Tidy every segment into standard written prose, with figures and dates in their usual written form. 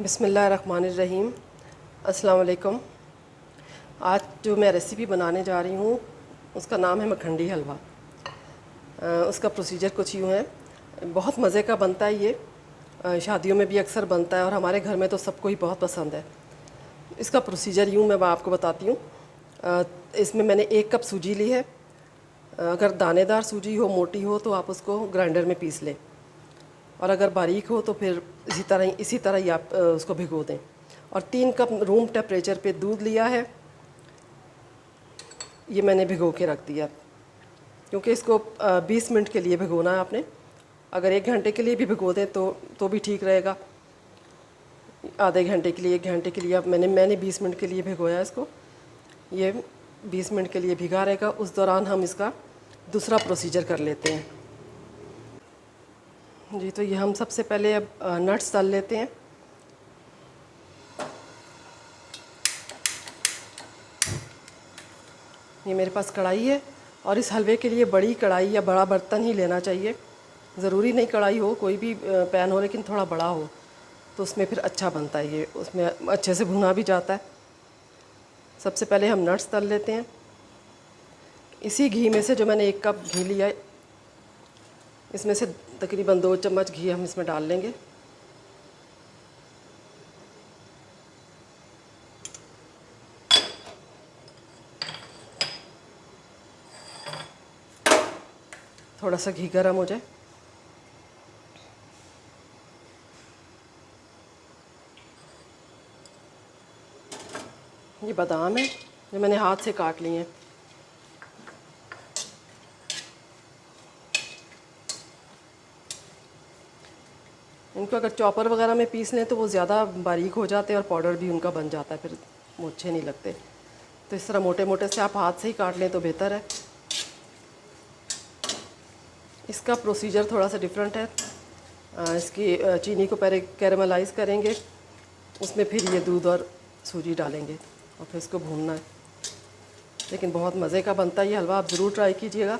बिस्मिल्लाहिर्रहमानिर्रहीम। अस्सलाम वालेकुम। आज जो मैं रेसिपी बनाने जा रही हूँ उसका नाम है मखंडी हलवा। उसका प्रोसीजर कुछ यूँ है, बहुत मज़े का बनता है ये। शादियों में भी अक्सर बनता है और हमारे घर में तो सबको ही बहुत पसंद है। इसका प्रोसीजर यूँ मैं आपको बताती हूँ। इसमें मैंने 1 कप सूजी ली है। अगर दानेदार सूजी हो, मोटी हो, तो आप उसको ग्राइंडर में पीस लें, और अगर बारीक हो तो फिर इसी तरह ही आप उसको भिगो दें। और 3 कप रूम टेम्परेचर पे दूध लिया है, ये मैंने भिगो के रख दिया, क्योंकि इसको 20 मिनट के लिए भिगोना है आपने। अगर 1 घंटे के लिए भी भिगो दें तो भी ठीक रहेगा। आधे घंटे के लिए, 1 घंटे के लिए अब मैंने 20 मिनट के लिए भिगोया इसको। ये 20 मिनट के लिए भिगा रहेगा। उस दौरान हम इसका दूसरा प्रोसीजर कर लेते हैं जी। तो ये हम सबसे पहले अब नट्स तल लेते हैं। ये मेरे पास कढ़ाई है, और इस हलवे के लिए बड़ी कढ़ाई या बड़ा बर्तन ही लेना चाहिए। ज़रूरी नहीं कढ़ाई हो, कोई भी पैन हो, लेकिन थोड़ा बड़ा हो तो उसमें फिर अच्छा बनता है। ये उसमें अच्छे से भुना भी जाता है। सबसे पहले हम नट्स तल लेते हैं। इसी घी में से, जो मैंने 1 कप घी लिया है, इसमें से तकरीबन 2 चम्मच घी हम इसमें डाल लेंगे। थोड़ा सा घी गर्म हो जाए, ये बादाम है जो मैंने हाथ से काट लिए हैं। इनको अगर चॉपर वगैरह में पीस लें तो वो ज़्यादा बारीक हो जाते हैं और पाउडर भी उनका बन जाता है, फिर वो अच्छे नहीं लगते। तो इस तरह मोटे मोटे से आप हाथ से ही काट लें तो बेहतर है। इसका प्रोसीजर थोड़ा सा डिफरेंट है। इसकी चीनी को पहले कैरेमलाइज़ करेंगे, उसमें फिर ये दूध और सूजी डालेंगे और फिर इसको भूनना है। लेकिन बहुत मज़े का बनता है ये हलवा, आप ज़रूर ट्राई कीजिएगा।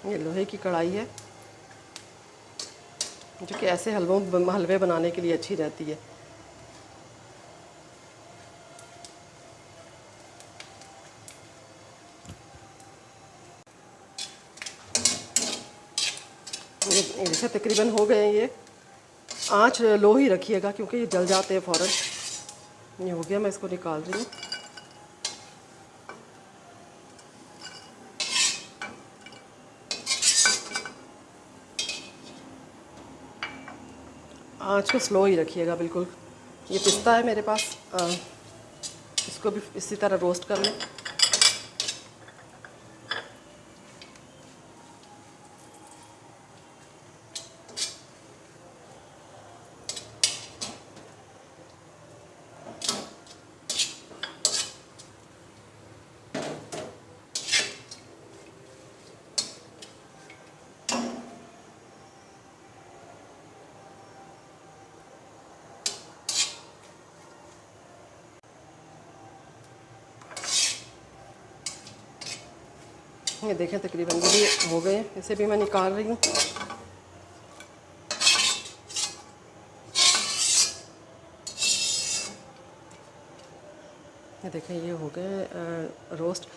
ये लोहे की कढ़ाई है जो कि ऐसे हलवे बनाने के लिए अच्छी रहती है। ये जैसे तकरीबन हो गए हैं ये। आँच लो ही रखिएगा क्योंकि ये जल जाते हैं फ़ौरन। ये हो गया, मैं इसको निकाल रही हूँ। आँच को स्लो ही रखिएगा बिल्कुल। ये पिस्ता है मेरे पास, इसको भी इसी तरह रोस्ट कर लें। ये देखें तकरीबन ये भी हो गए, इसे भी मैं निकाल रही हूँ। ये देखें ये हो गए रोस्ट।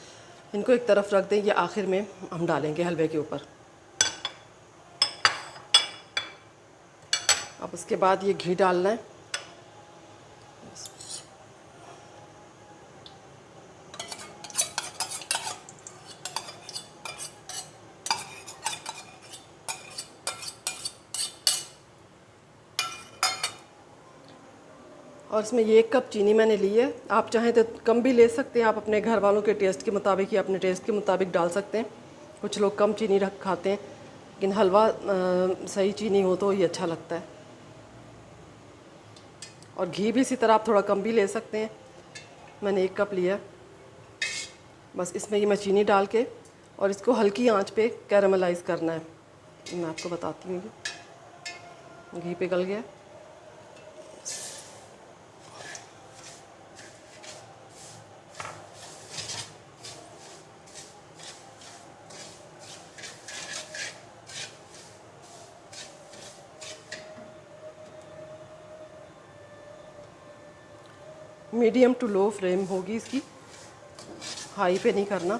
इनको एक तरफ रख दें, ये आखिर में हम डालेंगे हलवे के ऊपर। अब उसके बाद ये घी डालना है। और इसमें ये 1 कप चीनी मैंने ली है। आप चाहें तो कम भी ले सकते हैं, आप अपने घर वालों के टेस्ट के मुताबिक या अपने टेस्ट के मुताबिक डाल सकते हैं। कुछ लोग कम चीनी खाते हैं, लेकिन हलवा सही चीनी हो तो ये अच्छा लगता है। और घी भी इसी तरह आप थोड़ा कम भी ले सकते हैं। मैंने 1 कप लिया। बस इसमें ये मैं चीनी डाल के और इसको हल्की आंच पे कैरेमलाइज़ करना है। मैं आपको बताती हूँ। घी पिघल गया। मीडियम टू लो फ्लेम होगी इसकी, हाई पे नहीं करना,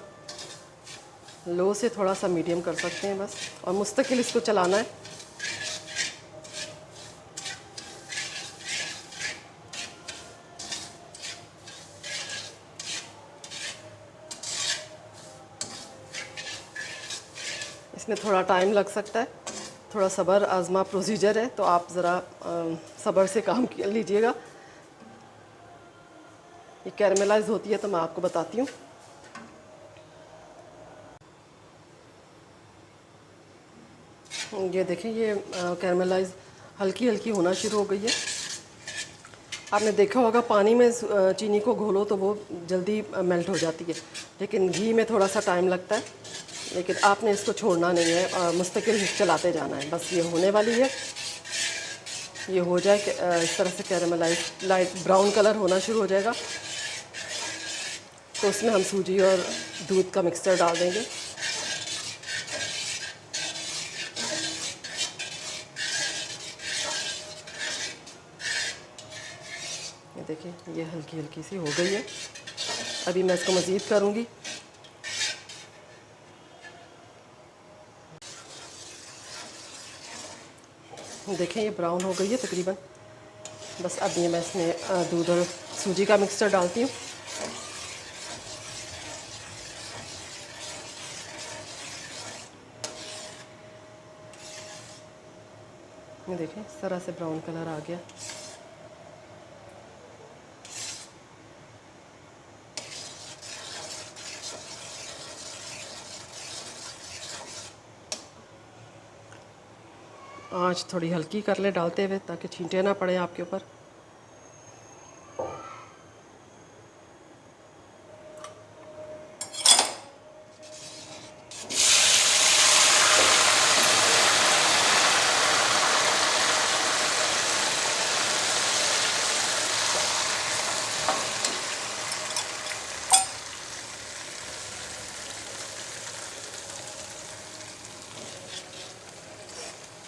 लो से थोड़ा सा मीडियम कर सकते हैं बस, और मुस्तकिल इसको चलाना है। इसमें थोड़ा टाइम लग सकता है, थोड़ा सब्र आज़मा प्रोसीजर है, तो आप ज़रा सब्र से काम लीजिएगा। ये कैरमलाइज होती है तो मैं आपको बताती हूँ। ये देखें, ये कैरमलाइज हल्की हल्की होना शुरू हो गई है। आपने देखा होगा पानी में चीनी को घोलो तो वो जल्दी मेल्ट हो जाती है, लेकिन घी में थोड़ा सा टाइम लगता है। लेकिन आपने इसको छोड़ना नहीं है, मुस्तकिल चलाते जाना है। बस ये होने वाली है, ये हो जाए इस तरह से कैरमलाइज लाइट ब्राउन कलर होना शुरू हो जाएगा, तो उसमें हम सूजी और दूध का मिक्सचर डाल देंगे। ये देखिए, ये हल्की हल्की सी हो गई है। अभी मैं इसको मज़ीद करूँगी। देखें, ये ब्राउन हो गई है तकरीबन। बस अब ये मैं इसमें दूध और सूजी का मिक्सचर डालती हूँ। ये देखें, इस तरह से ब्राउन कलर आ गया। आँच थोड़ी हल्की कर ले डालते हुए, ताकि छींटे ना पड़े आपके ऊपर।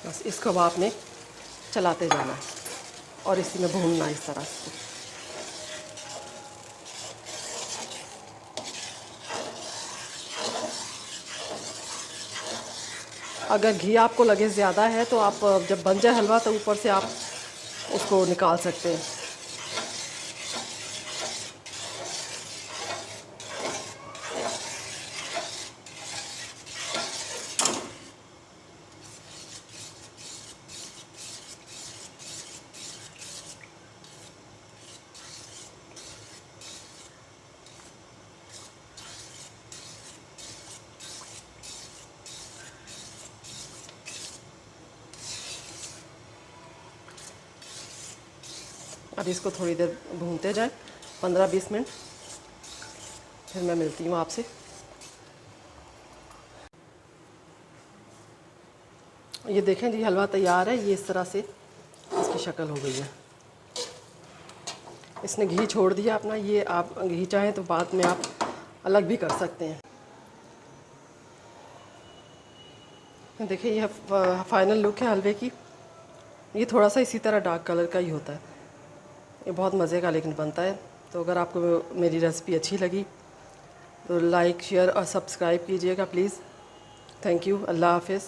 बस इसको अब आपने चलाते जाना है और इसी में भूनना है इस तरह से। अगर घी आपको लगे ज़्यादा है तो आप जब बन जाए हलवा तो ऊपर से आप उसको निकाल सकते हैं। अब इसको थोड़ी देर भूनते जाएं, 15-20 मिनट, फिर मैं मिलती हूँ आपसे। ये देखें जी, हलवा तैयार है। ये इस तरह से इसकी शक्ल हो गई है। इसने घी छोड़ दिया अपना। ये आप घी चाहें तो बाद में आप अलग भी कर सकते हैं। देखिए, यह फाइनल लुक है हलवे की। ये थोड़ा सा इसी तरह डार्क कलर का ही होता है। ये बहुत मज़े का लेकिन बनता है। तो अगर आपको मेरी रेसिपी अच्छी लगी तो लाइक, शेयर और सब्सक्राइब कीजिएगा प्लीज़। Thank you. अल्लाह हाफ़िज़।